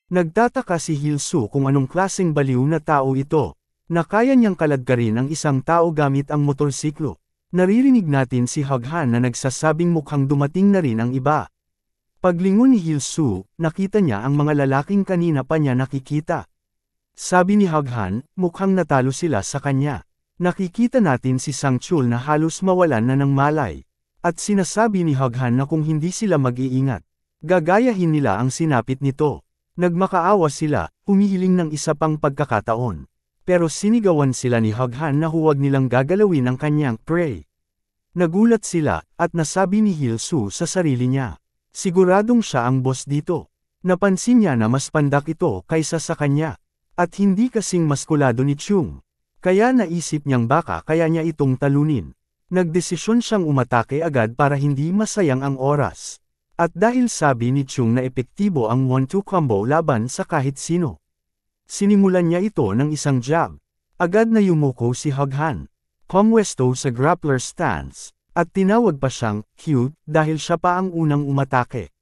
Nagtataka si Hilsu kung anong klaseng baliw na tao ito, na kaya niyang kaladkarin ang isang tao gamit ang motorsiklo. Naririnig natin si Hughan na nagsasabing mukhang dumating na rin ang iba. Paglingon ni Hilsu, nakita niya ang mga lalaking kanina pa niya nakikita. Sabi ni Hughan, mukhang natalo sila sa kanya. Nakikita natin si Sangchul na halos mawalan na ng malay. At sinasabi ni Hughan na kung hindi sila mag-iingat, gagayahin nila ang sinapit nito. Nagmakaawa sila, humihiling ng isa pang pagkakataon. Pero sinigawan sila ni Hughan na huwag nilang gagalawin ang kanyang prey. Nagulat sila, at nasabi ni Hilsu sa sarili niya. Siguradong siya ang boss dito. Napansin niya na mas pandak ito kaysa sa kanya. At hindi kasing maskulado ni Chung. Kaya naisip niyang baka kaya niya itong talunin. Nagdesisyon siyang umatake agad para hindi masayang ang oras. At dahil sabi ni Chung na epektibo ang 1-2 combo laban sa kahit sino. Sinimulan niya ito ng isang jab. Agad na yumuko si Hughan. Pumwesto sa grappler stance. At tinawag pa siyang cute dahil siya pa ang unang umatake.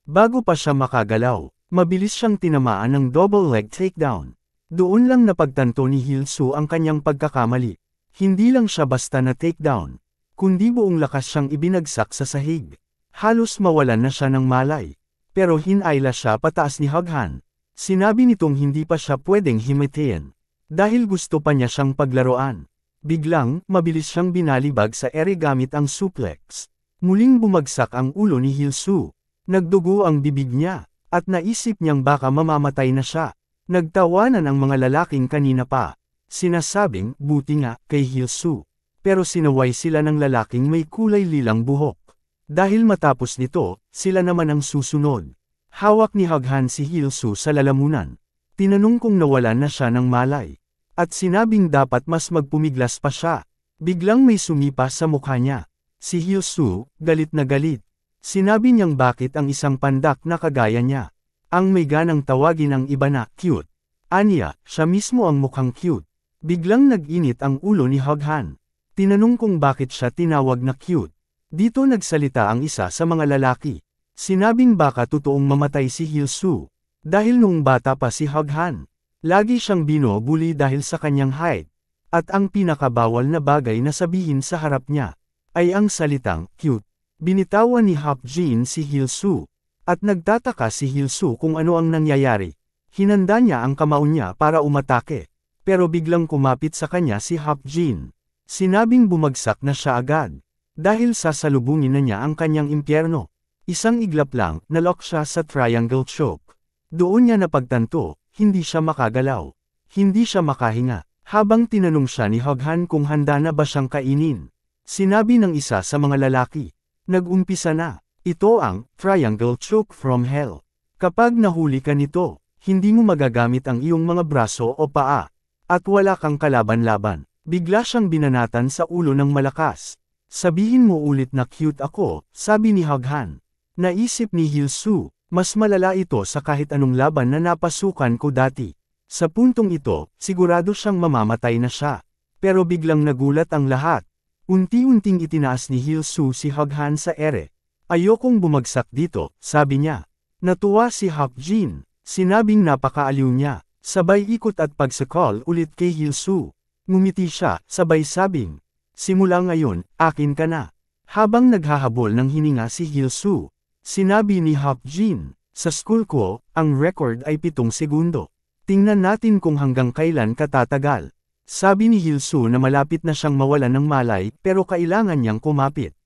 Bago pa siya makagalaw, mabilis siyang tinamaan ng double leg takedown. Doon lang napagtanto ni Hilsu ang kanyang pagkakamali. Hindi lang siya basta na takedown, kundi buong lakas siyang ibinagsak sa sahig. Halos mawalan na siya ng malay. Pero hinayla siya pataas ni Hughan. Sinabi nitong hindi pa siya pwedeng himatayin. Dahil gusto pa niya siyang paglaruan. Biglang, mabilis siyang binalibag sa ere gamit ang suplex. Muling bumagsak ang ulo ni Hilsu. Nagdugo ang bibig niya, at naisip niyang baka mamamatay na siya. Nagtawanan ang mga lalaking kanina pa. Sinasabing, buti nga, kay Hilsu. Pero sinaway sila ng lalaking may kulay lilang buhok. Dahil matapos nito, sila naman ang susunod. Hawak ni Hughan si Hilsu sa lalamunan. Tinanong kung nawalan na siya ng malay. At sinabing dapat mas magpumiglas pa siya. Biglang may sumipa sa mukha niya. Si Hilsu, galit na galit. Sinabi niyang bakit ang isang pandak na kagaya niya. Ang may ganang tawagin ang iba na cute. Aniya, siya mismo ang mukhang cute. Biglang nag-init ang ulo ni Hughan. Tinanong kung bakit siya tinawag na cute. Dito nagsalita ang isa sa mga lalaki. Sinabing baka totoong mamatay si Hilsu. Dahil nung bata pa si Hughan, lagi siyang binubuli dahil sa kanyang height. At ang pinakabawal na bagay na sabihin sa harap niya, ay ang salitang, cute. Binitawan ni Hukjin si Hilsu. At nagtataka si Hilsu kung ano ang nangyayari. Hinanda niya ang kamao niya para umatake. Pero biglang kumapit sa kanya si Hukjin. Sinabing bumagsak na siya agad. Dahil sasalubungin na niya ang kanyang impyerno. Isang iglap lang, nalock siya sa triangle choke. Doon niya napagtanto, hindi siya makagalaw. Hindi siya makahinga. Habang tinanong siya ni Hughan kung handa na ba siyang kainin. Sinabi ng isa sa mga lalaki. Nag-umpisa na. Ito ang triangle choke from hell. Kapag nahuli ka nito, hindi mo magagamit ang iyong mga braso o paa. At wala kang kalaban-laban. Bigla siyang binanatan sa ulo ng malakas. Sabihin mo ulit na cute ako, sabi ni Hughan. Naisip ni Hilsu, mas malala ito sa kahit anong laban na napasukan ko dati. Sa puntong ito, sigurado siyang mamamatay na siya. Pero biglang nagulat ang lahat. Unti-unting itinaas ni Hilsu si Hughan sa ere. Ayokong bumagsak dito, sabi niya. Natuwa si Hukjin. Sinabing napakaaliw niya. Sabay ikot at pagsakal ulit kay Hilsu. Ngumiti siya, sabay sabing. Simula ngayon, akin ka na. Habang naghahabol ng hininga si Hilsu, sinabi ni Hukjin, sa school ko, ang record ay 7 segundo. Tingnan natin kung hanggang kailan katatagal. Sabi ni Hilsu na malapit na siyang mawalan ng malay pero kailangan niyang kumapit.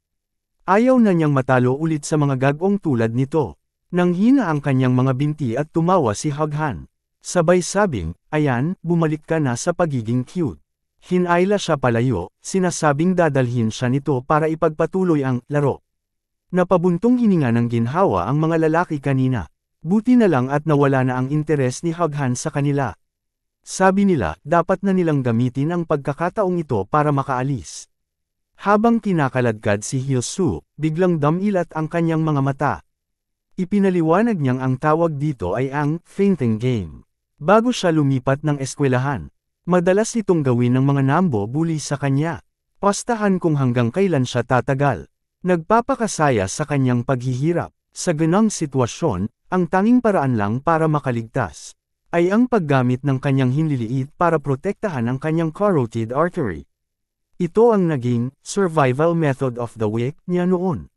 Ayaw na niyang matalo ulit sa mga gagong tulad nito. Nanghina ang kanyang mga binti at tumawa si Hughan. Sabay sabing, ayan, bumalik ka na sa pagiging cute. Hinayla siya palayo, sinasabing dadalhin siya nito para ipagpatuloy ang laro. Napabuntong hininga ng ginhawa ang mga lalaki kanina. Buti na lang at nawala na ang interes ni Hughan sa kanila. Sabi nila, dapat na nilang gamitin ang pagkakataong ito para makaalis. Habang kinakaladkad si Hilsu, biglang damilat ang kanyang mga mata. Ipinaliwanag niyang ang tawag dito ay ang fainting game. Bago siya lumipat ng eskwelahan, madalas itong gawin ng mga nambo-bully sa kanya. Pastahan kung hanggang kailan siya tatagal. Nagpapakasaya sa kanyang paghihirap. Sa ganang sitwasyon, ang tanging paraan lang para makaligtas ay ang paggamit ng kanyang hinliliit para protektahan ang kanyang carotid artery. Ito ang naging survival method of the week niya noon.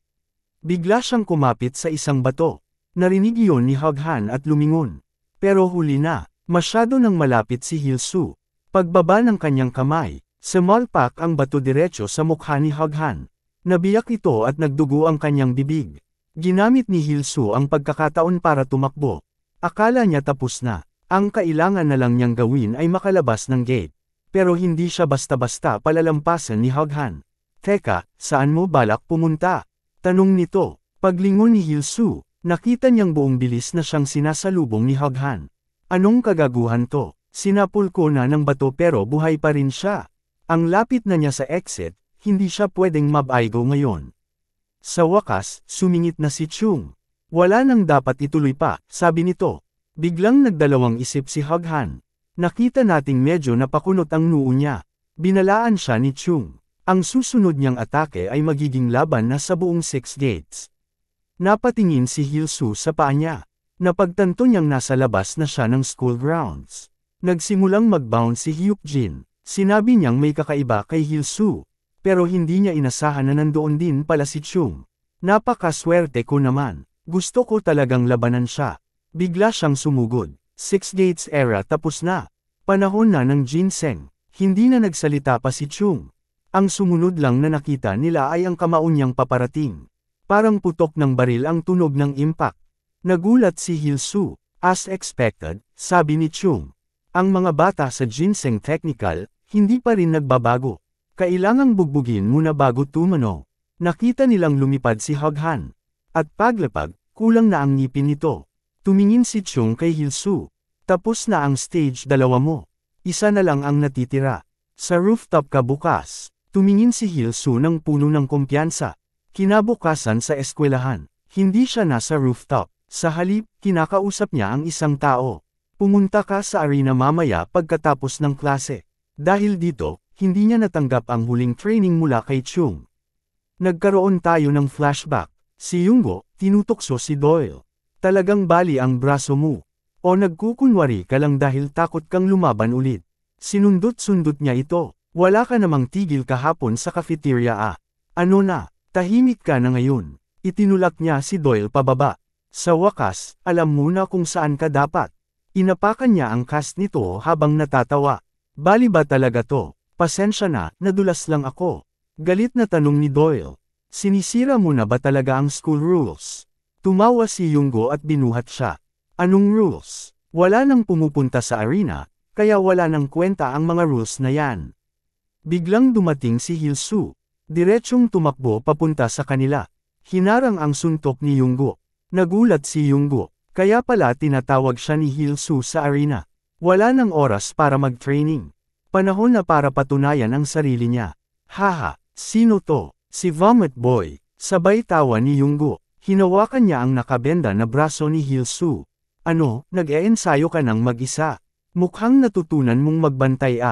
Bigla siyang kumapit sa isang bato. Narinig iyon ni Hughan at lumingon. Pero huli na, masyado nang malapit si Hilsu. Pagbaba ng kanyang kamay, sumalpak ang bato diretso sa mukha ni Hughan. Nabiyak ito at nagdugo ang kanyang bibig. Ginamit ni Hilsu ang pagkakataon para tumakbo. Akala niya tapos na. Ang kailangan na lang niyang gawin ay makalabas ng gate. Pero hindi siya basta-basta palalampasan ni Hughan. Teka, saan mo balak pumunta? Tanong nito. Paglingon ni Hilsu, nakita niyang buong bilis na siyang sinasalubong ni Hughan. Anong kagaguhan to? Sinapul ko na ng bato pero buhay pa rin siya. Ang lapit na niya sa exit, hindi siya pwedeng mabaigo ngayon. Sa wakas, sumingit na si Chung. Wala nang dapat ituloy pa, sabi nito. Biglang nagdalawang isip si Hughan. Nakita nating medyo napakunot ang noo niya. Binalaan siya ni Chung. Ang susunod niyang atake ay magiging laban na sa buong 6 gates. Napatingin si Hilsu sa paa niya. Napagtanto niyang nasa labas na siya ng school grounds. Nagsimulang mag-bounce si Hyukjin. Sinabi niyang may kakaiba kay Hilsu. Pero hindi niya inasahan na nandoon din pala si Chung. Napakaswerte ko naman. Gusto ko talagang labanan siya. Bigla siyang sumugod. 6 Gates era tapos na. Panahon na ng ginseng. Hindi na nagsalita pa si Chung. Ang sumunod lang na nakita nila ay ang kamao niyang paparating. Parang putok ng baril ang tunog ng impact. Nagulat si Hilsu. As expected, sabi ni Chung. Ang mga bata sa ginseng technical, hindi pa rin nagbabago. Kailangang bugbugin muna bago tumano. Nakita nilang lumipad si Hughan. At paglapag, kulang na ang ngipin nito. Tumingin si Chung kay Hilsu. Tapos na ang stage 2 mo. Isa na lang ang natitira. Sa rooftop ka bukas. Tumingin si Hilsu ng puno ng kumpiyansa. Kinabukasan sa eskwelahan. Hindi siya nasa rooftop. Sa halip, kinakausap niya ang isang tao. Pumunta ka sa arena mamaya pagkatapos ng klase. Dahil dito, hindi niya natanggap ang huling training mula kay Chung. Nagkaroon tayo ng flashback. Si Yunggo, tinutokso si Doyle. Talagang bali ang braso mo. O nagkukunwari ka lang dahil takot kang lumaban ulit. Sinundot-sundot niya ito. Wala ka namang tigil kahapon sa cafeteria Ano na, tahimik ka na ngayon. Itinulak niya si Doyle pababa. Sa wakas, alam mo na kung saan ka dapat. Inapakan niya ang cast nito habang natatawa. Bali ba talaga to? Pasensya na, nadulas lang ako. Galit na tanong ni Doyle. Sinisira mo na ba talaga ang school rules? Tumawa si Yunggo at binuhat siya. Anong rules? Wala nang pumupunta sa arena, kaya wala nang kwenta ang mga rules na yan. Biglang dumating si Hilsu. Diretsyong tumakbo papunta sa kanila. Hinarang ang suntok ni Yunggo. Nagulat si Yunggo, kaya pala tinatawag siya ni Hilsu sa arena. Wala nang oras para mag-training. Panahon na para patunayan ang sarili niya. Haha, sino to? Si Vomit Boy. Sabay tawa ni Yunggo. Hinawakan niya ang nakabenda na braso ni Hilsu. Ano, nag-e-ensayo ka ng mag-isa? Mukhang natutunan mong magbantay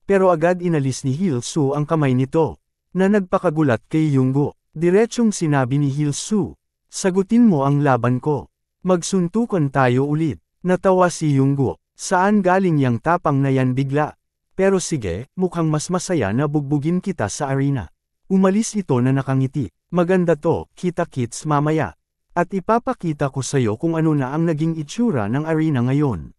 Pero agad inalis ni Hilsu ang kamay nito. Na nagpakagulat kay Yunggo. Diretsyong sinabi ni Hilsu. Sagutin mo ang laban ko. Magsuntukan tayo ulit. Natawa si Yunggo. Saan galing yang tapang na yan bigla? Pero sige, mukhang mas masaya na bugbugin kita sa arena. Umalis ito na nakangiti. Maganda to, kita-kits mamaya. At ipapakita ko sa'yo kung ano na ang naging itsura ng arena ngayon.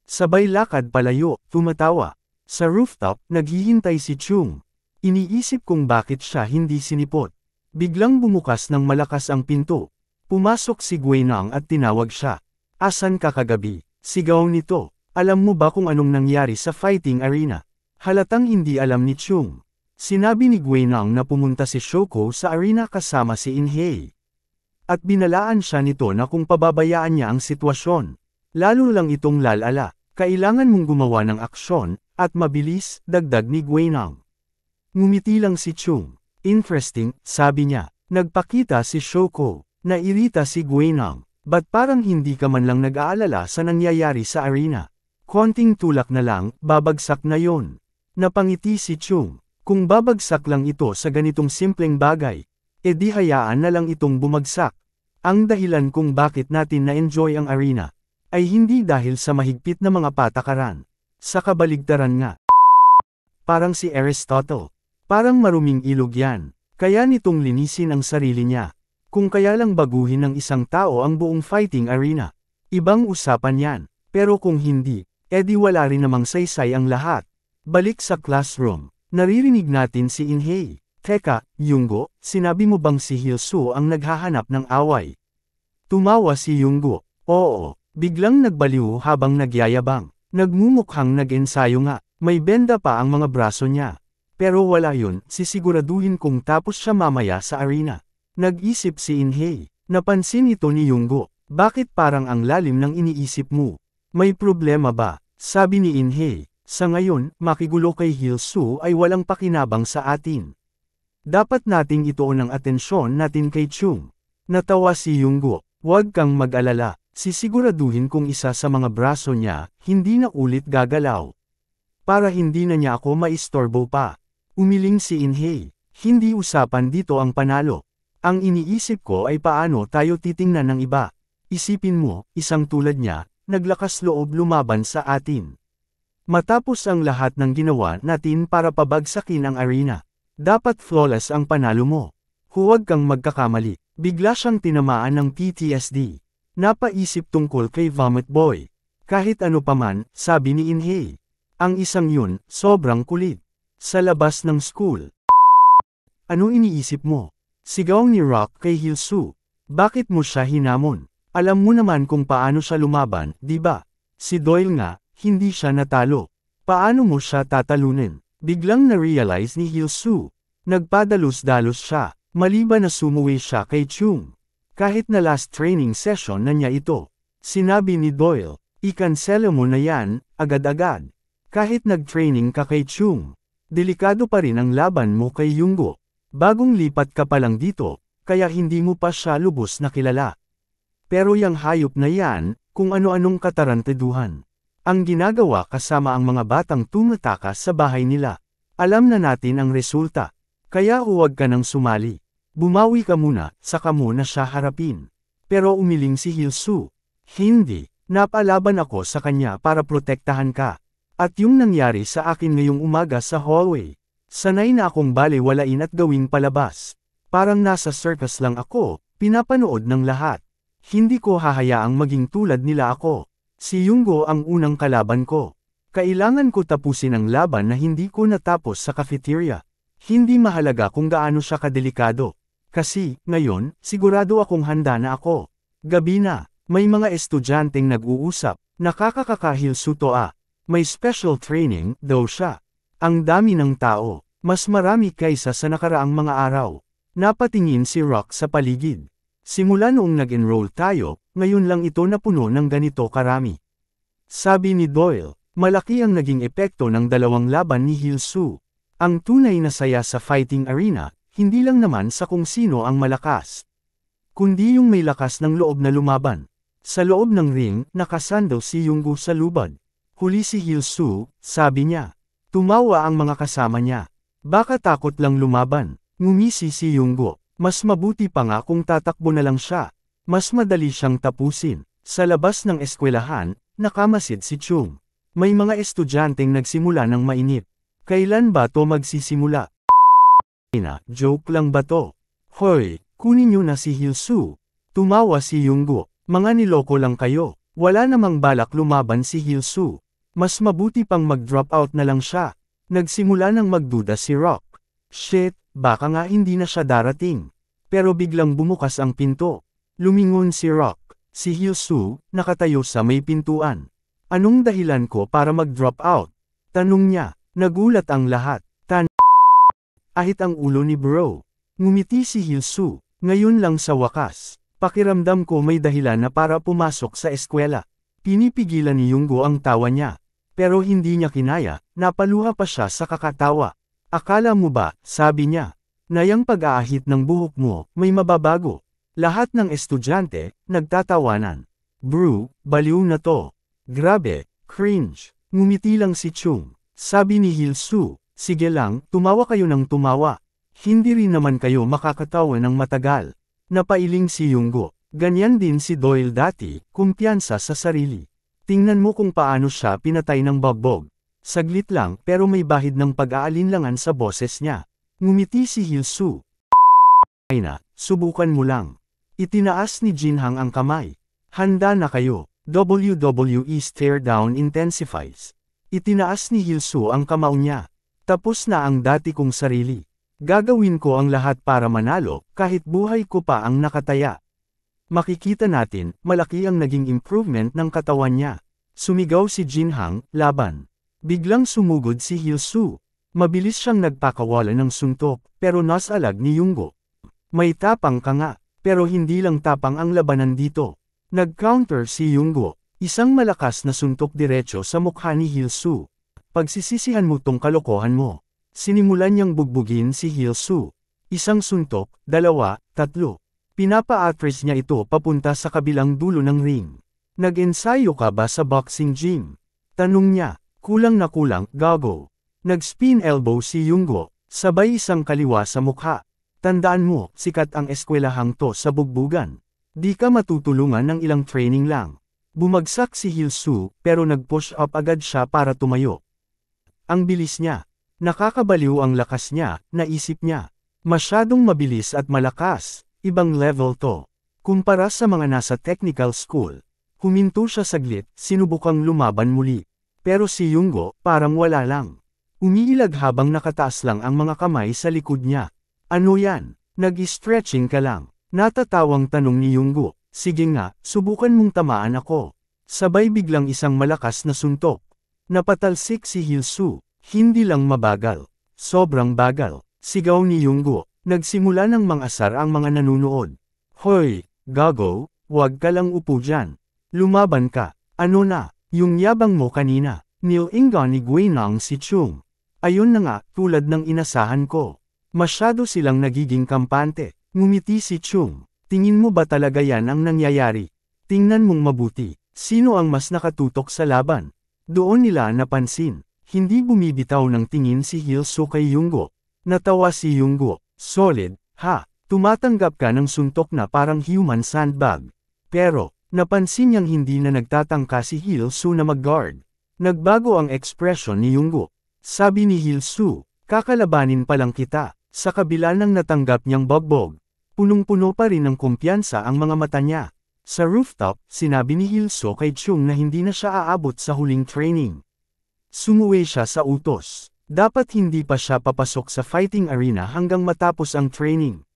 Sabay lakad palayo, tumatawa. Sa rooftop, naghihintay si Chung. Iniisip kung bakit siya hindi sinipot. Biglang bumukas ng malakas ang pinto. Pumasok si Guinang at tinawag siya. Asan ka kagabi? Sigaw nito. Alam mo ba kung anong nangyari sa fighting arena? Halatang hindi alam ni Chung. Sinabi ni Guinang na pumunta si Shoko sa arena kasama si Inhei. At binalaan siya nito na kung pababayaan niya ang sitwasyon. Lalo lang itong lalala. Kailangan mong gumawa ng aksyon, at mabilis, dagdag ni Guinang. Ngumiti lang si Chung. Interesting, sabi niya. Nagpakita si Shoko. Nairita si Guinang. Ba't parang hindi ka man lang nag-aalala sa nangyayari sa arena? Konting tulak na lang, babagsak na yon. Napangiti si Chung. Kung babagsak lang ito sa ganitong simpleng bagay, edi hayaan na lang itong bumagsak. Ang dahilan kung bakit natin na-enjoy ang arena, ay hindi dahil sa mahigpit na mga patakaran. Sa kabaligtaran nga. Parang si Aristotle. Parang maruming ilog yan. Kaya nitong linisin ang sarili niya. Kung kaya lang baguhin ng isang tao ang buong fighting arena. Ibang usapan yan. Pero kung hindi, edi wala rin namang saysay ang lahat. Balik sa classroom. Naririnig natin si Inhei. Teka, Yunggo, sinabi mo bang si Hilsu ang naghahanap ng away? Tumawa si Yunggo. Oo, biglang nagbaliw habang nagyayabang. Nagmumukhang nag-ensayo nga, may benda pa ang mga braso niya. Pero wala yun, sisiguraduhin kung tapos siya mamaya sa arena. Nag-isip si Inhei. Napansin ito ni Yunggo. Bakit parang ang lalim ng iniisip mo? May problema ba? Sabi ni Inhei. Sa ngayon, makigulo kay Hilsu ay walang pakinabang sa atin. Dapat nating ituon ang atensyon natin kay Chung. Natawa si Yunggo. Huwag kang mag-alala. Sisiguraduhin kung isa sa mga braso niya, hindi na ulit gagalaw. Para hindi na niya ako maistorbo pa. Umiling si Inhei. Hindi usapan dito ang panalo. Ang iniisip ko ay paano tayo titingnan ng iba. Isipin mo, isang tulad niya, naglakas loob lumaban sa atin. Matapos ang lahat ng ginawa natin para pabagsakin ang arena. Dapat flawless ang panalo mo. Huwag kang magkakamali. Bigla siyang tinamaan ng PTSD. Napaisip tungkol kay Vomit Boy. Kahit ano paman, sabi ni Inhei. Ang isang yun, sobrang kulit. Sa labas ng school. Ano iniisip mo? Sigaw ni Rock kay Hilsu. Bakit mo siya hinamon? Alam mo naman kung paano siya lumaban, di ba? Si Doyle nga, hindi siya natalo. Paano mo siya tatalunin? Biglang na-realize ni Hilsu. Nagpadalos-dalos siya, maliban na sumuwi siya kay Chung. Kahit na last training session na niya ito. Sinabi ni Doyle, ikansela mo na yan, agad-agad. Kahit nag-training ka kay Chung. Delikado pa rin ang laban mo kay Yunggo. Bagong lipat ka pa lang dito, kaya hindi mo pa siya lubos na kilala. Pero yang hayop na yan, kung ano-anong katarantaduhan. Ang ginagawa kasama ang mga batang tumatakas sa bahay nila. Alam na natin ang resulta. Kaya huwag ka nang sumali. Bumawi ka muna, saka mo na siya harapin. Pero umiling si Hilsu. Hindi, napalaban ako sa kanya para protektahan ka. At yung nangyari sa akin ngayong umaga sa hallway. Sanay na akong balewalain at gawing palabas. Parang nasa circus lang ako, pinapanood ng lahat. Hindi ko hahayaang maging tulad nila ako. Si Yunggo ang unang kalaban ko. Kailangan ko tapusin ang laban na hindi ko natapos sa cafeteria. Hindi mahalaga kung gaano siya kadelikado. Kasi, ngayon, sigurado akong handa na ako. Gabi na, may mga estudyanteng nag-uusap. Nakakakahilsu to ah. May special training, daw siya. Ang dami ng tao, mas marami kaysa sa nakaraang mga araw. Napatingin si Rock sa paligid. Simula noong nag-enroll tayo, ngayon lang ito napuno ng ganito karami. Sabi ni Doyle, malaki ang naging epekto ng dalawang laban ni Hilsu. Ang tunay na saya sa fighting arena, hindi lang naman sa kung sino ang malakas. Kundi yung may lakas ng loob na lumaban. Sa loob ng ring, nakasando si Yunggo sa lubad. Huli si Hilsu, sabi niya. Tumawa ang mga kasama niya. Baka takot lang lumaban. Ngumisi si Yunggo. Mas mabuti pa nga kung tatakbo na lang siya. Mas madali siyang tapusin. Sa labas ng eskwelahan, nakamasid si Chung. May mga estudyanteng nagsimula ng mainip. Kailan ba to magsisimula? Joke lang ba to? Hoy, kunin niyo na si Hilsu. Tumawa si Yunggo. Mga niloko lang kayo. Wala namang balak lumaban si Hilsu. Mas mabuti pang mag-drop out na lang siya. Nagsimula ng magduda si Rock. Shit, baka nga hindi na siya darating. Pero biglang bumukas ang pinto. Lumingon si Rock. Si Hilsu, nakatayo sa may pintuan. Anong dahilan ko para mag-drop out? Tanong niya. Nagulat ang lahat. Ahit ang ulo ni Bro. Ngumiti si Hilsu. Ngayon lang sa wakas. Pakiramdam ko may dahilan na para pumasok sa eskwela. Pinipigilan ni Yunggo ang tawa niya. Pero hindi niya kinaya, napaluha pa siya sa kakatawa. Akala mo ba, sabi niya, na yung pag-aahit ng buhok mo, may mababago. Lahat ng estudyante, nagtatawanan. Bro, baliw na to. Grabe, cringe. Ngumiti lang si Chung. Sabi ni Hilsu, sige lang, tumawa kayo ng tumawa. Hindi rin naman kayo makakatawa ng matagal. Napailing si Yunggo. Ganyan din si Doyle dati, kumpiyansa sa sarili. Tingnan mo kung paano siya pinatay ng bugbog. Saglit lang pero may bahid ng pag-aalinlangan sa boses niya. Ngumiti si Hilsu. Ay na, subukan mo lang. Itinaas ni Jinhang ang kamay. Handa na kayo. WWE stare down intensifies. Itinaas ni Hilsu ang kamao niya. Tapos na ang dati kong sarili. Gagawin ko ang lahat para manalo, kahit buhay ko pa ang nakataya. Makikita natin, malaki ang naging improvement ng katawan niya. Sumigaw si Jinhang, laban. Biglang sumugod si Hilsu. Mabilis siyang nagpakawala ng suntok, pero nasalag ni Yunggo. May tapang ka nga, pero hindi lang tapang ang labanan dito. Nag-counter si Yunggo, isang malakas na suntok diretso sa mukha ni Hilsu. Pagsisisihan mo tong kalokohan mo. Sinimulan niyang bugbugin si Hilsu. Isang suntok, dalawa, tatlo. Pinapa-atras niya ito papunta sa kabilang dulo ng ring. Nag-ensayo ka ba sa boxing gym? Tanong niya, kulang na kulang, gago. Nag-spin elbow si Yunggo, sabay isang kaliwa sa mukha. Tandaan mo, sikat ang eskwelahang to sa bugbugan. Di ka matutulungan ng ilang training lang. Bumagsak si Hilsu, pero nag-push up agad siya para tumayo. Ang bilis niya. Nakakabaliw ang lakas niya, naisip niya. Masyadong mabilis at malakas. Ibang level to. Kumpara sa mga nasa technical school. Huminto siya saglit, sinubukang lumaban muli. Pero si Yunggo, parang wala lang. Umiilag habang nakataas lang ang mga kamay sa likod niya. Ano yan? Nag-stretching ka lang. Natatawang tanong ni Yunggo. Sige nga, subukan mong tamaan ako. Sabay biglang isang malakas na suntok. Napatalsik si Hilsu. Hindi lang mabagal. Sobrang bagal. Sigaw ni Yunggo. Nagsimula ng mangasar ang mga nanunood. Hoy, gago, wag ka lang upo dyan. Lumaban ka. Ano na, yung yabang mo kanina. Nilinga ni Guinang si Chung. Ayun na nga, tulad ng inasahan ko. Masyado silang nagiging kampante. Ngumiti si Chung. Tingin mo ba talaga yan ang nangyayari? Tingnan mong mabuti. Sino ang mas nakatutok sa laban? Doon nila napansin. Hindi bumibitaw ng tingin si Hilsu kay Yunggo. Natawa si Yunggo. Solid, ha? Tumatanggap ka ng suntok na parang human sandbag. Pero, napansin niyang hindi na nagtatangka si Hilsu na mag-guard. Nagbago ang ekspresyon ni Yunggo. Sabi ni Hilsu, kakalabanin pa lang kita. Sa kabila ng natanggap niyang bugbog. Punong-puno pa rin ng kumpiyansa ang mga mata niya. Sa rooftop, sinabi ni Hilsu kay Chung na hindi na siya aabot sa huling training. Sumuwi siya sa utos. Dapat hindi pa siya papasok sa fighting arena hanggang matapos ang training.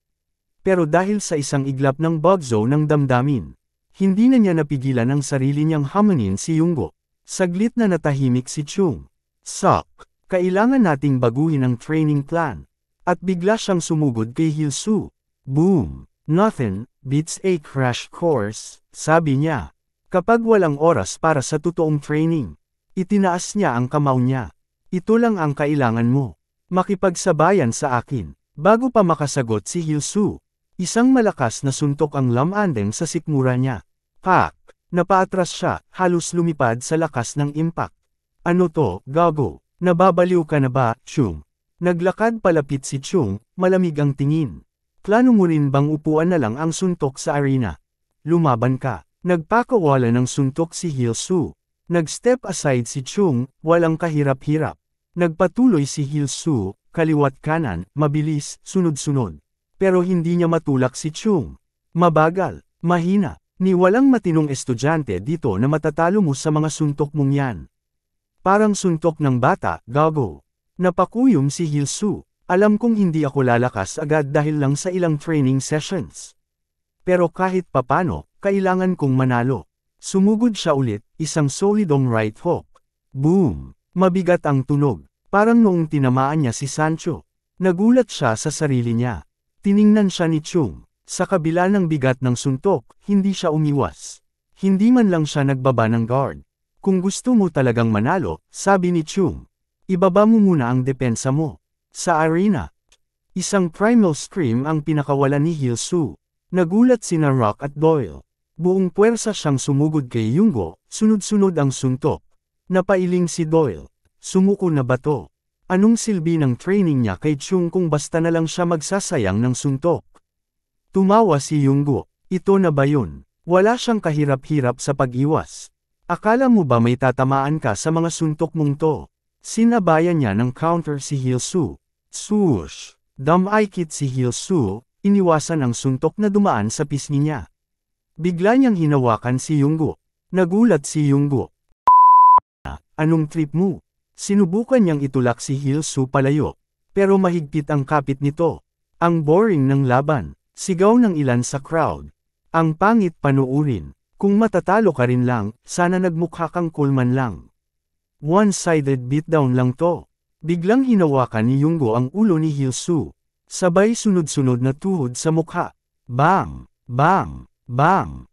Pero dahil sa isang iglap ng bugzo ng damdamin, hindi na niya napigilan ang sarili niyang hamanin si Yunggo. Saglit na natahimik si Chung. Sok, kailangan nating baguhin ang training plan. At bigla siyang sumugod kay Hilsu. Boom! Nothing beats a crash course, sabi niya. Kapag walang oras para sa totoong training, itinaas niya ang kamao niya. Ito lang ang kailangan mo. Makipagsabayan sa akin. Bago pa makasagot si Hilsu, isang malakas na suntok ang lamandeng sa sikmura niya. Pak! Napaatras siya, halos lumipad sa lakas ng impact. Ano to, gago? Nababaliw ka na ba, Chung? Naglakad palapit si Chung, malamig ang tingin. Plano mo rin bang upuan na lang ang suntok sa arena? Lumaban ka. Nagpakawala ng suntok si Hilsu. Nag-step aside si Chung, walang kahirap-hirap. Nagpatuloy si Hilsu, kaliwat kanan, mabilis, sunod-sunod. Pero hindi niya matulak si Chung. Mabagal, mahina, ni walang matinong estudyante dito na matatalo mo sa mga suntok mong yan. Parang suntok ng bata, gago. Napakuyom si Hilsu. Alam kong hindi ako lalakas agad dahil lang sa ilang training sessions. Pero kahit papano, kailangan kong manalo. Sumugod siya ulit, isang solidong right hook. Boom! Mabigat ang tunog. Parang noong tinamaan niya si Sancho. Nagulat siya sa sarili niya. Tiningnan siya ni Chung. Sa kabila ng bigat ng suntok, hindi siya umiwas. Hindi man lang siya nagbaba ng guard. Kung gusto mo talagang manalo, sabi ni Chung, ibaba mo muna ang depensa mo. Sa arena, isang primal scream ang pinakawalan ni Hilsu. Nagulat sina Rock at Doyle. Buong puwersa siyang sumugod kay Yunggo, sunod-sunod ang suntok. Napailing si Doyle. Sumuko na ba to? Anong silbi ng training niya kay Chung kung basta na lang siya magsasayang ng suntok? Tumawa si Yunggo. Ito na ba yun? Wala siyang kahirap-hirap sa pag-iwas. Akala mo ba may tatamaan ka sa mga suntok mong to? Sinabayan niya ng counter si Hilsu. Swoosh! Damaykit si Hilsu, iniwasan ang suntok na dumaan sa pisngi niya. Bigla niyang hinawakan si Yunggo. Nagulat si Yunggo. Anong trip mo? Sinubukan niyang itulak si Hilsu palayo. Pero mahigpit ang kapit nito. Ang boring ng laban. Sigaw ng ilan sa crowd. Ang pangit panuurin. Kung matatalo ka rin lang, sana nagmukha kang cool man lang. One-sided beatdown lang to. Biglang hinawakan ni Yunggo ang ulo ni Hilsu. Sabay sunod-sunod na tuhod sa mukha. Bang! Bang! Bang!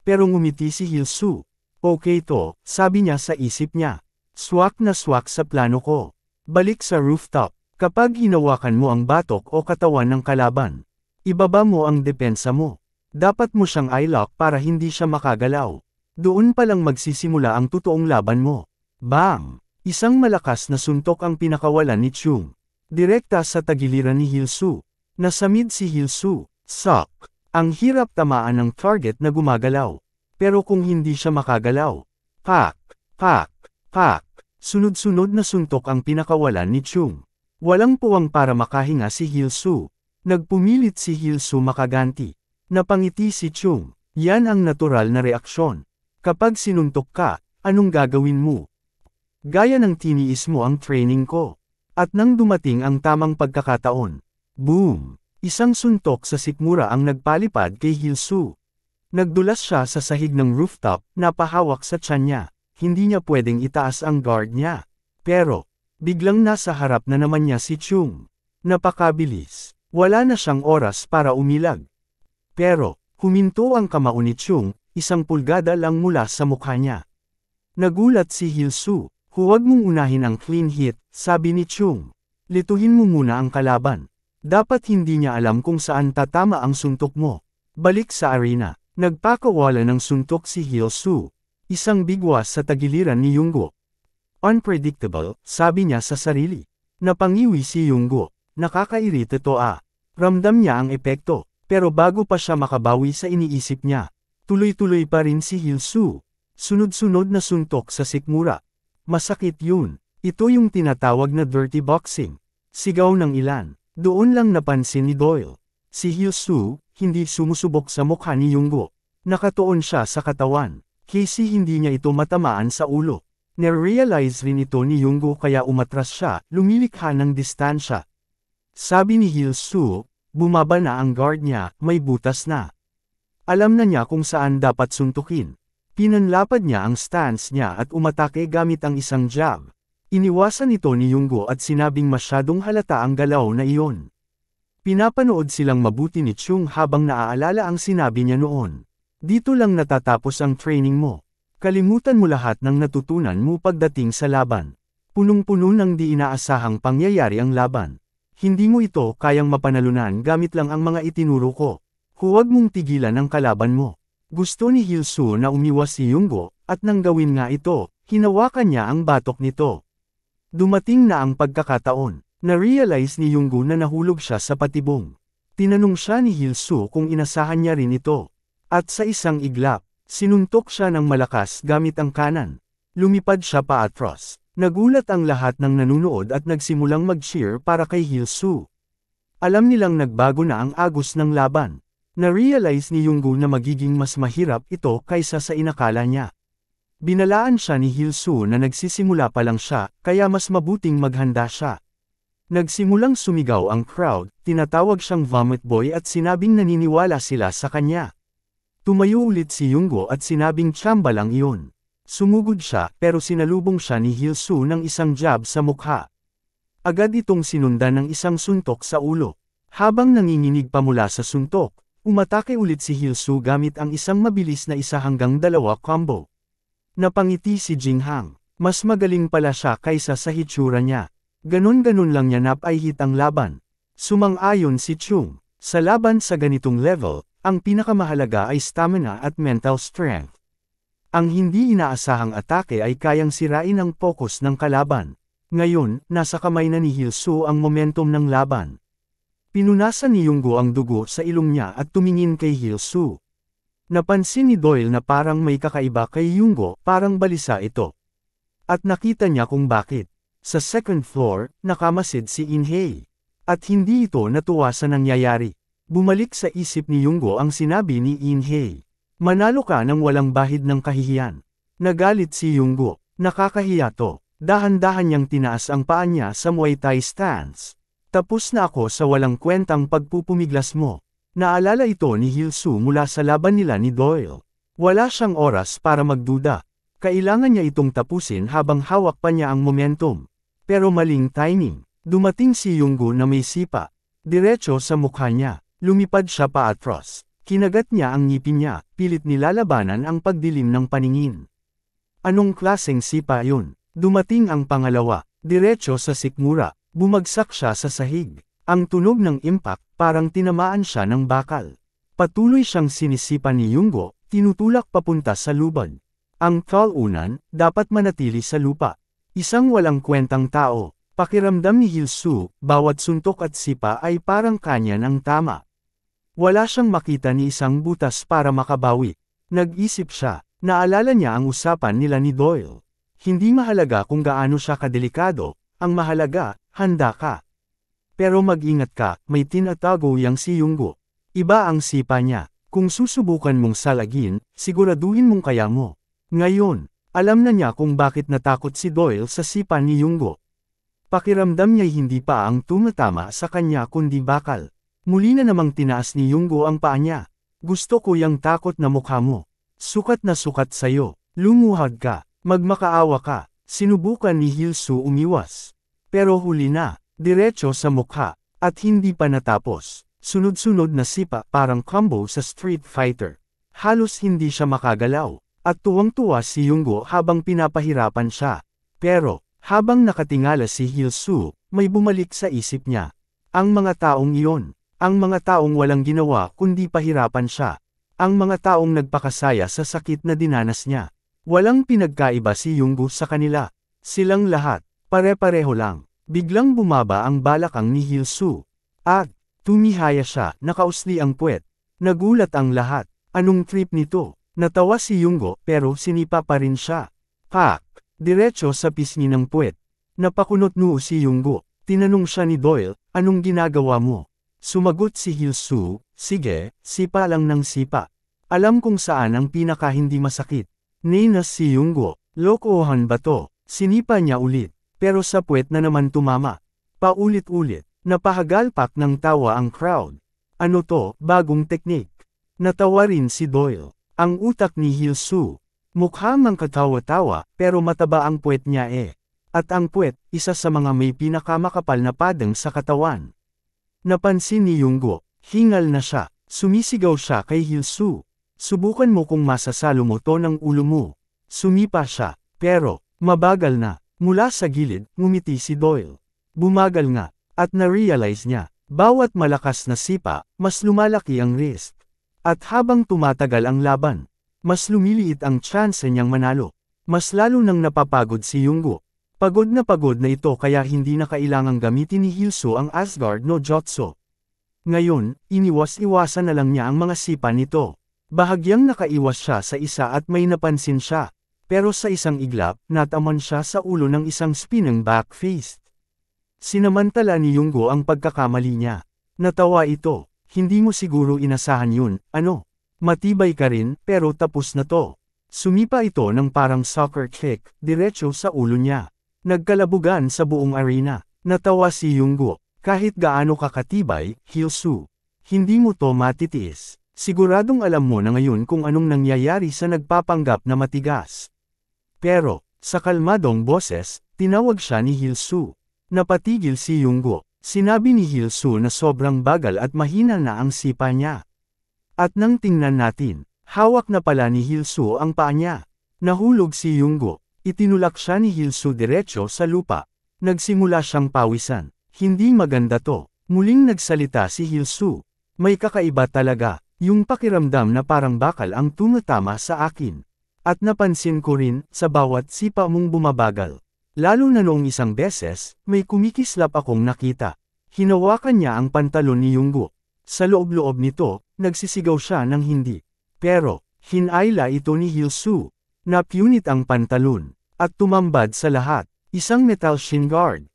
Pero ngumiti si Hilsu. Okay to, sabi niya sa isip niya. Swak na swak sa plano ko. Balik sa rooftop. Kapag hinawakan mo ang batok o katawan ng kalaban, ibaba mo ang depensa mo. Dapat mo siyang i-lock para hindi siya makagalaw. Doon pa lang magsisimula ang totoong laban mo. Bang! Isang malakas na suntok ang pinakawalan ni Chung. Direkta sa tagiliran ni Hilsu. Nasamid si Hilsu. Sok! Ang hirap tamaan ng target na gumagalaw. Pero kung hindi siya makagalaw, pak! Pak! Pak! Sunod-sunod na suntok ang pinakawalan ni Chung. Walang puwang para makahinga si Hilsu. Nagpumilit si Hilsu makaganti. Napangiti si Chung. Yan ang natural na reaksyon. Kapag sinuntok ka, anong gagawin mo? Gaya ng tiniis mo ang training ko. At nang dumating ang tamang pagkakataon. Boom! Isang suntok sa sikmura ang nagpalipad kay Hilsu. Nagdulas siya sa sahig ng rooftop, napahawak sa tiyan niya. Hindi niya pwedeng itaas ang guard niya. Pero, biglang nasa harap na naman niya si Chung. Napakabilis. Wala na siyang oras para umilag. Pero, huminto ang kamao ni Chung, 1 pulgada lang mula sa mukha niya. Nagulat si Hilsu. Huwag mong unahin ang clean hit, sabi ni Chung. Lituhin mo muna ang kalaban. Dapat hindi niya alam kung saan tatama ang suntok mo. Balik sa arena. Nagpakawala ng suntok si Hilsu. Isang bigwas sa tagiliran ni Yunggo. Unpredictable, sabi niya sa sarili. Napangiwi si Yunggo. Nakakairita to ah. Ramdam niya ang epekto, pero bago pa siya makabawi sa iniisip niya, tuloy-tuloy pa rin si Hilsu. Sunod-sunod na suntok sa sikmura. Masakit yun. Ito yung tinatawag na dirty boxing. Sigaw ng ilan. Doon lang napansin ni Doyle. Si Hilsu, hindi sumusubok sa mukha ni Yunggo. Nakatuon siya sa katawan. Kasi hindi niya ito matamaan sa ulo. Nerealize rin ito ni Yunggo kaya umatras siya, lumilikha ng distansya. Sabi ni Hilsu, bumaba na ang guard niya, may butas na. Alam na niya kung saan dapat suntukin. Pinanlapad niya ang stance niya at umatake gamit ang isang jab. Iniwasan ito ni Yunggo at sinabing masyadong halata ang galaw na iyon. Pinapanood silang mabuti ni Chung habang naaalala ang sinabi niya noon. Dito lang natatapos ang training mo. Kalimutan mo lahat ng natutunan mo pagdating sa laban. Punong-puno ng di inaasahang pangyayari ang laban. Hindi mo ito kayang mapanalunan gamit lang ang mga itinuro ko. Huwag mong tigilan ang kalaban mo. Gusto ni Hilsu na umiwas si Yunggo, at nang gawin nga ito, hinawakan niya ang batok nito. Dumating na ang pagkakataon. Na-realize ni Yunggo na nahulog siya sa patibong. Tinanong siya ni Hilsu kung inasahan niya rin ito. At sa isang iglap, sinuntok siya ng malakas gamit ang kanan. Lumipad siya paatros. Nagulat ang lahat ng nanunood at nagsimulang mag-cheer para kay Hilsu. Alam nilang nagbago na ang agos ng laban. Na-realize ni Yunggo na magiging mas mahirap ito kaysa sa inakala niya. Binalaan siya ni Hilsu na nagsisimula pa lang siya, kaya mas mabuting maghanda siya. Nagsimulang sumigaw ang crowd, tinatawag siyang Vomit Boy at sinabing naniniwala sila sa kanya. Tumayo ulit si Yunggo at sinabing tsamba lang iyon. Sumugod siya pero sinalubong siya ni Hilsu ng isang jab sa mukha. Agad itong sinundan ng isang suntok sa ulo. Habang nanginginig pa mula sa suntok, umatake ulit si Hilsu gamit ang isang mabilis na 1-2 combo. Napangiti si Jinghang. Mas magaling pala siya kaysa sa hitsura niya. Ganon-ganon lang niya napahit ang laban. Sumang-ayon si Chung. Sa laban sa ganitong level, ang pinakamahalaga ay stamina at mental strength. Ang hindi inaasahang atake ay kayang sirain ang focus ng kalaban. Ngayon, nasa kamay na ni Hilsu ang momentum ng laban. Pinunasan ni Yunggo ang dugo sa ilong niya at tumingin kay Hilsu. Napansin ni Doyle na parang may kakaiba kay Yunggo, parang balisa ito. At nakita niya kung bakit. Sa second floor, nakamasid si In-hae. At hindi ito natuwa sa nangyayari. Bumalik sa isip ni Yunggo ang sinabi ni In-hae. Manalo ka ng walang bahid ng kahihiyan. Nagalit si Yunggo. Nakakahiya to. Dahan-dahan niyang tinaas ang paa niya sa Muay Thai stance. Tapos na ako sa walang kwentang pagpupumiglas mo. Naalala ito ni Hil-soo mula sa laban nila ni Doyle. Wala siyang oras para magduda. Kailangan niya itong tapusin habang hawak pa niya ang momentum. Pero maling timing. Dumating si Yunggo na may sipa. Diretso sa mukha niya. Lumipad siya paatros. Kinagat niya ang ngipin niya, pilit nilalabanan ang pagdilim ng paningin. Anong klaseng sipa yun? Dumating ang pangalawa, diretso sa sikmura, bumagsak siya sa sahig. Ang tunog ng impact, parang tinamaan siya ng bakal. Patuloy siyang sinisipa ni Yunggo, tinutulak papunta sa lubad. Ang talunan, dapat manatili sa lupa. Isang walang kwentang tao. Pakiramdam ni Hil-soo, bawat suntok at sipa ay parang kanya ng tama. Wala siyang makita ni isang butas para makabawi. Nag-isip siya, naalala niya ang usapan nila ni Doyle. Hindi mahalaga kung gaano siya kadelikado, ang mahalaga, handa ka. Pero mag-ingat ka, may tinatago yang si Yunggo. Iba ang sipa niya. Kung susubukan mong salagin, siguraduhin mong kaya mo. Ngayon, alam na niya kung bakit natakot si Doyle sa sipa ni Yunggo. Pakiramdam niya'y hindi pa ang tumatama sa kanya kundi bakal. Muli na namang tinaas ni Yunggo ang paa niya. Gusto ko yang takot na mukha mo. Sukat na sukat sa'yo. Lumuhad ka. Magmakaawa ka. Sinubukan ni Hil-soo umiwas. Pero huli na. Diretso sa mukha. At hindi pa natapos. Sunod-sunod na sipa parang combo sa Street Fighter. Halos hindi siya makagalaw. At tuwang-tuwa si Yunggo habang pinapahirapan siya. Pero, habang nakatingala si Hil-soo, may bumalik sa isip niya. Ang mga taong iyon. Ang mga taong walang ginawa kundi pahirapan siya. Ang mga taong nagpakasaya sa sakit na dinanas niya. Walang pinagkaiba si Yunggo sa kanila. Silang lahat, pare-pareho lang. Biglang bumaba ang balakang ni Hil-soo. At, tumihaya siya, nakausli ang puwet. Nagulat ang lahat. Anong trip nito? Natawa si Yunggo pero sinipa pa rin siya. Pak! Diretso sa pisngi ng puwet. Napakunot noo si Yunggo. Tinanong siya ni Doyle, anong ginagawa mo? Sumagot si Hil-soo, sige, sipa lang ng sipa. Alam kung saan ang pinaka hindi masakit. Ninas si Yunggo, lokohan ba to? Sinipa niya ulit, pero sa puwet na naman tumama. Paulit-ulit, napahagalpak ng tawa ang crowd. Ano to, bagong teknik? Natawa rin si Doyle. Ang utak ni Hil-soo. Mukha mang katawa-tawa, pero mataba ang puwet niya At ang puwet, isa sa mga may pinakamakapal na padang sa katawan. Napansin ni Yunggo, hingal na siya, sumisigaw siya kay Hil-soo. Subukan mo kung masasalo mo to ng ulo mo. Sumipa siya, pero, mabagal na. Mula sa gilid, ngumiti si Doyle. Bumagal nga, at na-realize niya, bawat malakas na sipa, mas lumalaki ang risk. At habang tumatagal ang laban, mas lumiliit ang tsansa niyang manalo. Mas lalo nang napapagod si Yunggo. Pagod na ito kaya hindi na kailangang gamitin ni Hil-soo ang Asgard no Jutsu. Ngayon, iniwas-iwasan na lang niya ang mga sipa nito. Bahagyang nakaiwas siya sa isa at may napansin siya. Pero sa isang iglap, nataman siya sa ulo ng isang spinning back fist. Sinamantala ni Yunggo ang pagkakamali niya. Natawa ito, hindi mo siguro inasahan yun, ano? Matibay ka rin, pero tapos na to. Sumipa ito ng parang soccer kick, diretso sa ulo niya. Nagkalabugan sa buong arena. Natawa si Yunggo. Kahit gaano kakatibay, Hil-soo. Hindi mo to matitiis. Siguradong alam mo na ngayon kung anong nangyayari sa nagpapanggap na matigas. Pero, sa kalmadong boses, tinawag siya ni Hil-soo. Napatigil si Yunggo. Sinabi ni Hil-soo na sobrang bagal at mahina na ang sipa niya. At nang tingnan natin, hawak na pala ni Hil-soo ang paa niya. Nahulog si Yunggo. Itinulak siya ni Hil-soo diretso sa lupa. Nagsimula siyang pawisan. Hindi maganda to. Muling nagsalita si Hil-soo. May kakaiba talaga. Yung pakiramdam na parang bakal ang tumatama sa akin. At napansin ko rin, sa bawat sipa mong bumabagal. Lalo na noong isang beses, may kumikislap akong nakita. Hinawakan niya ang pantalon ni Yunggo. Sa loob-loob nito, nagsisigaw siya ng hindi. Pero, Hinayla ito ni Hilsu. Napunit ang pantalon. At tumambad sa lahat. Isang metal shin guard.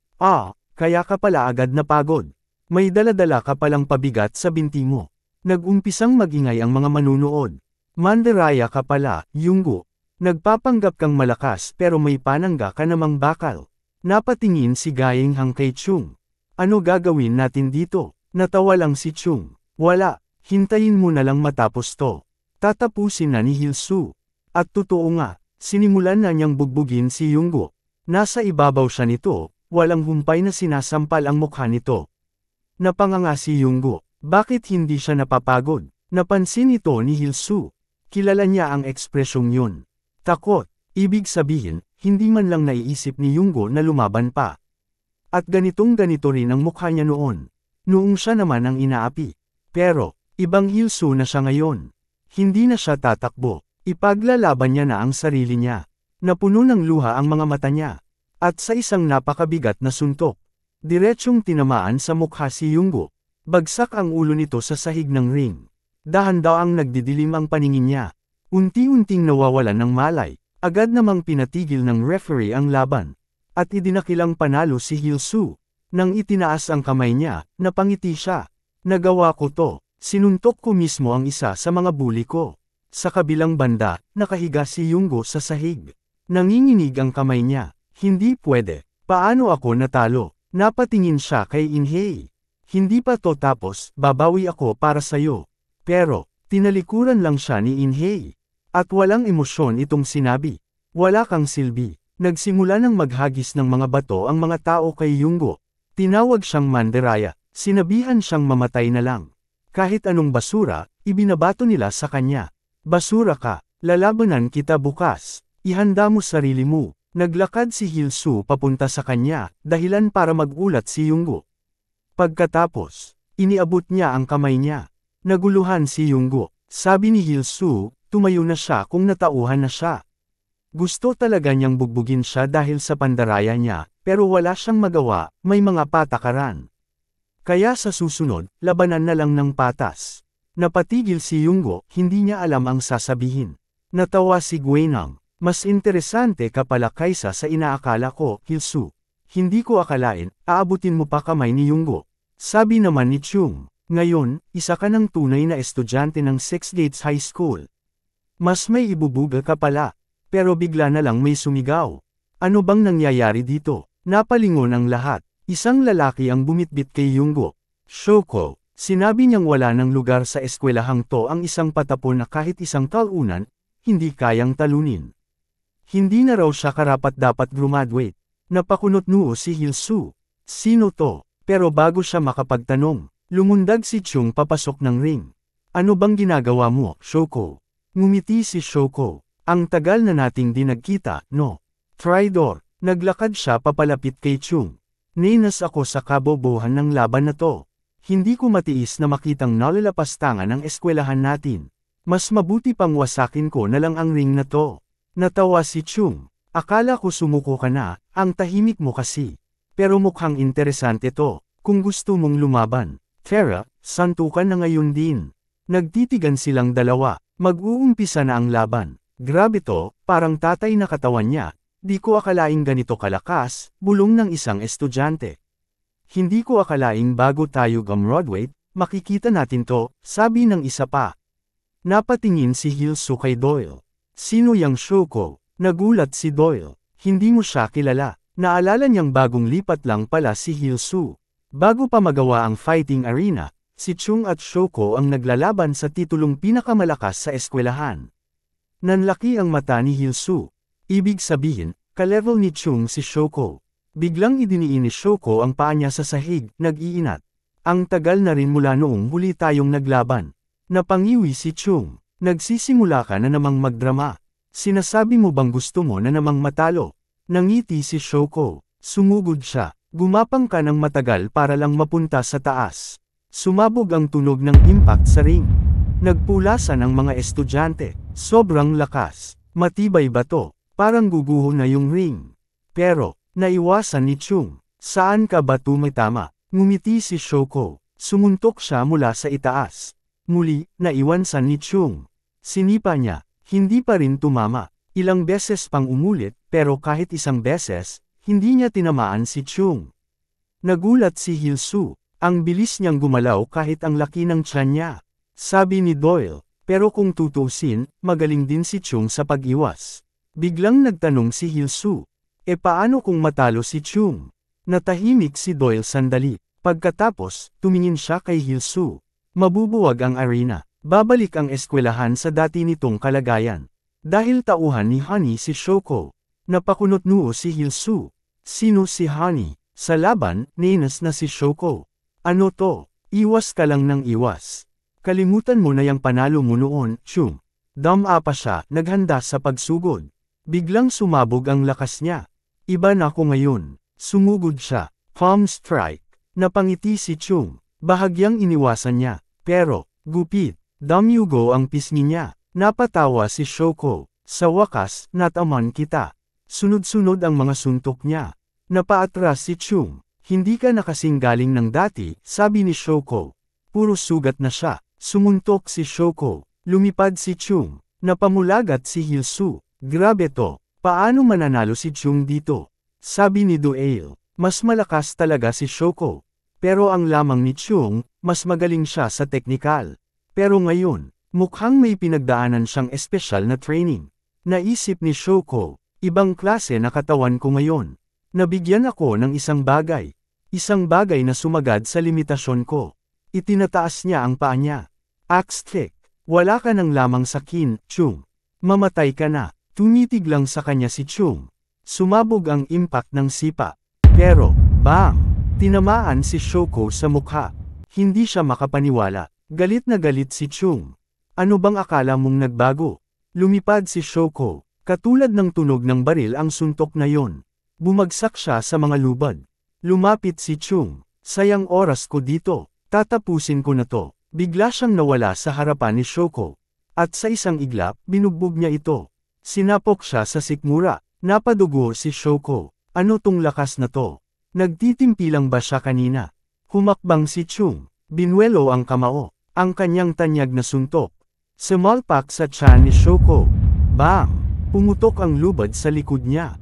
Kaya ka pala agad napagod. May daladala ka palang pabigat sa binti mo. Nag-umpisang magingay ang mga manunood. Mandaraya ka pala, Yunggo. Nagpapanggap kang malakas pero may panangga ka namang bakal. Napatingin si Gaeng Hang kay Chung. Ano gagawin natin dito? Natawa lang si Chung. Wala, hintayin mo na lang matapos to. Tatapusin na ni Hilsu. At totoo nga, sinimulan na niyang bugbugin si Yunggo. Nasa ibabaw siya nito, walang humpay na sinasampal ang mukha nito. Napanganga si Yunggo. Bakit hindi siya napapagod? Napansin ito ni Hilsu. Kilala niya ang ekspresyong yun. Takot. Ibig sabihin, hindi man lang naiisip ni Yunggo na lumaban pa. At ganitong-ganito rin ang mukha niya noon. Noong siya naman ang inaapi. Pero, ibang Hilsu na siya ngayon. Hindi na siya tatakbo. Ipaglalaban niya na ang sarili niya. Napuno ng luha ang mga mata niya. At sa isang napakabigat na suntok, diretsyong tinamaan sa mukha si Yunggo. Bagsak ang ulo nito sa sahig ng ring. Dahan-daang nagdidilim ang paningin niya. Unti-unting nawawalan ng malay. Agad namang pinatigil ng referee ang laban. At idinakilang panalo si Hilsu. Nang itinaas ang kamay niya, napangiti siya. Nagawa ko to. Sinuntok ko mismo ang isa sa mga bully ko. Sa kabilang banda, nakahiga si Yunggo sa sahig. Nanginginig ang kamay niya. Hindi pwede. Paano ako natalo? Napatingin siya kay Inhei. Hindi pa to tapos, babawi ako para sayo. Pero, tinalikuran lang siya ni Inhei. At walang emosyon itong sinabi. Wala kang silbi. Nagsimula ng maghagis ng mga bato ang mga tao kay Yunggo. Tinawag siyang Mandaraya. Sinabihan siyang mamatay na lang. Kahit anong basura, ibinabato nila sa kanya. Basura ka, lalabanan kita bukas. Ihanda mo sarili mo. Naglakad si Hilsu papunta sa kanya, dahilan para magulat si Yunggo. Pagkatapos, iniabot niya ang kamay niya. Naguluhan si Yunggo. Sabi ni Hilsu, tumayo na siya kung natauhan na siya. Gusto talaga niyang bugbugin siya dahil sa pandaraya niya, pero wala siyang magawa, may mga patakaran. Kaya sa susunod, labanan na lang ng patas. Napatigil si Yunggo, hindi niya alam ang sasabihin. Natawa si Guenang. Mas interesante ka pala kaysa sa inaakala ko, Hilsu. Hindi ko akalain, aabutin mo pa kamay ni Yunggo. Sabi naman ni Chung, ngayon, isa ka ng tunay na estudyante ng Six Gates High School. Mas may ibubuga ka pala. Pero bigla na lang may sumigaw. Ano bang nangyayari dito? Napalingon ang lahat. Isang lalaki ang bumitbit kay Yunggo. Shoko, sinabi niyang wala ng lugar sa eskwelahang to ang isang patapon na kahit isang talunan, hindi kayang talunin. Hindi na raw siya karapat-dapat graduate. Napakunot noo si Hilsu. Sino to? Pero bago siya makapagtanong, lumundag si Chung papasok ng ring. Ano bang ginagawa mo, Shoko? Ngumiti si Shoko. Ang tagal na nating di nagkita, no? Traidor. Naglakad siya papalapit kay Chung. Ninas ako sa kabobohan ng laban na to. Hindi ko matiis na makitang nalalapastangan ang eskwelahan natin. Mas mabuti pang wasakin ko na lang ang ring na to. Natawa si Chung. Akala ko sumuko ka na, ang tahimik mo kasi. Pero mukhang interesante to, kung gusto mong lumaban. Tara, santukan na ngayon din. Nagtitigan silang dalawa, mag-uumpisa na ang laban. Grabe to, parang tatay na katawan niya. Di ko akalaing ganito kalakas, bulong ng isang estudyante. Hindi ko akalaing bago tayo gumraduate, makikita natin to, sabi ng isa pa. Napatingin si Hilsu kay Doyle. Sino yang Shoko? Nagulat si Doyle. Hindi mo siya kilala. Naalala niyang bagong lipat lang pala si Hilsu. Bago pa magawa ang fighting arena, si Chung at Shoko ang naglalaban sa titulong pinakamalakas sa eskwelahan. Nanlaki ang mata ni Hilsu. Ibig sabihin, ka-level ni Chung si Shoko. Biglang idiniin ni Shoko ang paa niya sa sahig, nag-iinat. Ang tagal na rin mula noong huli tayong naglaban. Napangiwi si Chung. Nagsisimula ka na namang magdrama. Sinasabi mo bang gusto mo na namang matalo? Nangiti si Shoko. Sumugod siya. Gumapang ka ng matagal para lang mapunta sa taas. Sumabog ang tunog ng impact sa ring. Nagpulasan ang mga estudyante. Sobrang lakas. Matibay ba to? Parang guguho na yung ring. Pero, naiwasan ni Chung. Saan ka ba tumitama? Ngumiti si Shoko. Sumuntok siya mula sa itaas. Muli, naiwansan ni Chung. Sinipa niya, hindi pa rin tumama. Ilang beses pang umulit, pero kahit isang beses, hindi niya tinamaan si Chung. Nagulat si Hilsu. Ang bilis niyang gumalaw kahit ang laki ng tiyan niya. Sabi ni Doyle, pero kung tutusin, magaling din si Chung sa pag-iwas. Biglang nagtanong si Hilsu, paano kung matalo si Chung? Natahimik si Doyle sandali. Pagkatapos, tumingin siya kay Hilsu. Mabubuwag ang arena. Babalik ang eskwelahan sa dati nitong kalagayan. Dahil tauhan ni Honey si Shoko. Napakunot noo si Hilsu. Sino si Honey? Sa laban, niinas na si Shoko. Ano to? Iwas ka lang ng iwas. Kalimutan mo na yung panalo mo noon, Chung. Dama pa siya, naghanda sa pagsugod. Biglang sumabog ang lakas niya. Iba na ako ngayon. Sumugod siya. Palm strike. Napangiti si Chung. Bahagyang iniwasan niya. Pero, gupit. Damyugo ang pisngi niya. Napatawa si Shoko. Sa wakas, nataman kita. Sunod-sunod ang mga suntok niya. Napaatras si Chung. Hindi ka na kasing galing ng dati, sabi ni Shoko. Puro sugat na siya. Sumuntok si Shoko. Lumipad si Chung. Napamulagat si Hilsu. Grabe to. Paano mananalo si Chung dito? Sabi ni Doyle. Mas malakas talaga si Shoko. Pero ang lamang ni Chung, mas magaling siya sa teknikal. Pero ngayon, mukhang may pinagdaanan siyang espesyal na training. Naisip ni Shoko, ibang klase na katawan ko ngayon. Nabigyan ako ng isang bagay. Isang bagay na sumagad sa limitasyon ko. Itinataas niya ang paa niya. Axe kick. Wala ka nang lamang sa kin, Chung. Mamatay ka na. Tumitig lang sa kanya si Chung. Sumabog ang impact ng sipa. Pero, bang! Tinamaan si Shoko sa mukha. Hindi siya makapaniwala. Galit na galit si Chung. Ano bang akala mong nagbago? Lumipad si Shoko. Katulad ng tunog ng baril ang suntok na yon. Bumagsak siya sa mga lubad. Lumapit si Chung. Sayang oras ko dito. Tatapusin ko na to. Bigla siyang nawala sa harapan ni Shoko. At sa isang iglap, binugbog niya ito. Sinapok siya sa sikmura. Napadugo si Shoko. Ano tong lakas na to? Nagtitimpi lang ba siya kanina? Humakbang si Chung. Binwelo ang kamao. Ang kanyang tanyag na suntok. Sumalpak sa tiyan ni Shoko. Bang! Pumutok ang lubad sa likod niya.